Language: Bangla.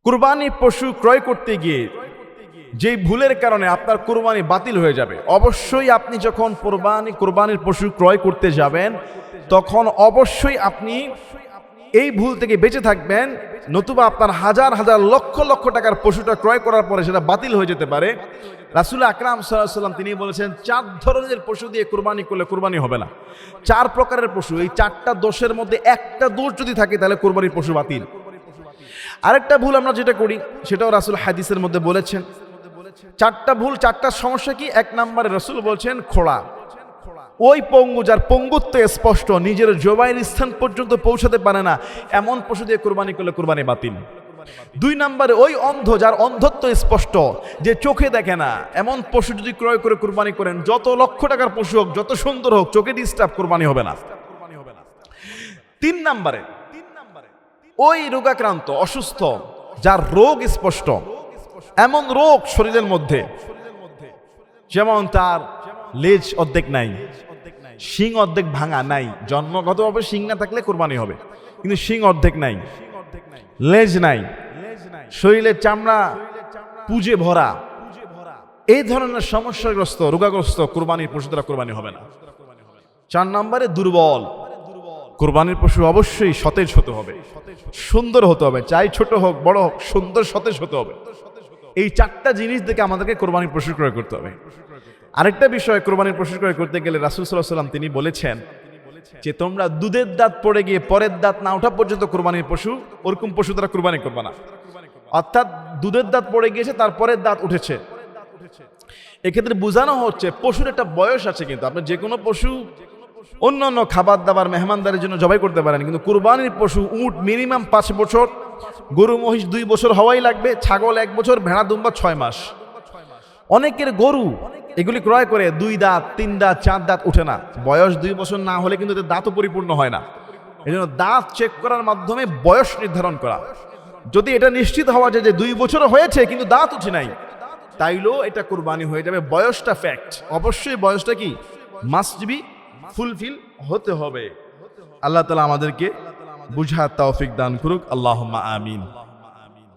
কুরবানি পশু ক্রয় করতে গিয়ে যেই ভুলের কারণে আপনার কুরবানি বাতিল হয়ে যাবে, অবশ্যই আপনি যখন কুরবানির পশু ক্রয় করতে যাবেন তখন অবশ্যই আপনি এই ভুল থেকে বেঁচে থাকবেন, নতুবা আপনার হাজার হাজার লক্ষ লক্ষ টাকার পশুটা ক্রয় করার পরে সেটা বাতিল হয়ে যেতে পারে। রাসূল আকরাম সাল্লাল্লাহু আলাইহি ওয়াসাল্লাম তিনি বলেছেন 4 ধরনের পশু দিয়ে কুরবানি করলে কুরবানি হবে না। 4 প্রকারের পশু, এই 4টা দোষের মধ্যে একটা দোষ যদি থাকে তাহলে কুরবানির পশু বাতিল। আরেকটা ভুল আমরা যেটা করি সেটাও রাসূল হাদিসের মধ্যে বলেছেন। 4টা ভুল, 4টা সমস্যা কি? 1 নম্বরে রাসূল বলছেন খোড়া। ওই পঙ্গু যার পঙ্গুত্ব স্পষ্ট, নিজের জবাইয়ের স্থান পর্যন্ত পৌঁছাতে পারে না, এমন পশু দিয়ে কুরবানি করলে কুরবানি বাতিল। 2 নম্বরে ওই অন্ধ যার অন্ধত্ব স্পষ্ট, যে চোখে দেখে না, এমন পশু যদি ক্রয় করে কুরবানি করেন, যত লক্ষ টাকার পশু হোক, যত সুন্দর হোক, চোখে ডিস্টার্ব, কুরবানি হবে না। 3 নম্বরে ওই রোগাক্রান্ত অসুস্থ যার রোগ স্পষ্ট, এমন রোগ শরীরের মধ্যে যেমন তার লেজ অর্ধেক নাই, শিং অর্ধেক ভাঙা নাই, জন্মগতভাবে শিং না থাকলে কুরবানি হবে, কিন্তু শিং অর্ধেক নাই, লেজ নাই, শরীরের চামড়া পুজে ভরা, এই ধরনের সমস্যাগ্রস্ত রোগাগ্রস্ত কুরবানির পশু দ্বারা কুরবানি হবে না। 4 নম্বরে দুর্বল, কুরবানির পশু অবশ্যই সতেজ হতে হবে, সুন্দর হতে হবে, চাই ছোট হোক বড় হোক, সুন্দর সতেজ হতে হবে। এই 4টা জিনিস দেখে আমাদেরকে কুরবানির পশু ক্রয় করতে হবে। আরেকটা বিষয়, কুরবানির পশু ক্রয় করতে গেলে রাসূল সাল্লাল্লাহু আলাইহি ওয়াসাল্লাম তিনি বলেছেন যে তোমরা দুধের দাঁত পড়ে গিয়ে পরের দাঁত না ওঠা পর্যন্ত কুরবানির পশু, ওরকম পশু দ্বারা কুরবানি করবে না। অর্থাৎ দুধের দাঁত পড়ে গিয়েছে, তারপরের দাঁত উঠেছে, এক্ষেত্রে বোঝানো হচ্ছে পশুর একটা বয়স আছে। কিন্তু আপনি যে কোনো পশু অন্যান্য খাবার দাবার মেহমানদারের জন্য জবাই করতে পারেন, কিন্তু কুরবানির পশু উট মিনিমাম 5 বছর, গরু মহিষ 2 বছর হওয়াই লাগবে, ছাগল 1 বছর, ভেড়া দুম্বা 6 মাস। অনেকের গরু এগুলি ক্রয় করে 2 দাঁত 3 দাঁত 4 দাঁত উঠে না, বয়স 2 বছর না হলে কিন্তু এদের দাঁতও পরিপূর্ণ হয় না। এই জন্য দাঁত চেক করার মাধ্যমে বয়স নির্ধারণ করা। যদি এটা নিশ্চিত হওয়া যায় যে 2 বছর হয়েছে কিন্তু দাঁত উঠে নাই, তাইলেও এটা কুরবানি হয়ে যাবে। বয়সটা ফ্যাক্ট, অবশ্যই বয়সটা কি মাস্ট বি ফুলফিল হতে হবে। আল্লাহ তাআলা আমাদেরকে বুঝার তৌফিক দান করুক, আল্লাহুম্মা আমিন।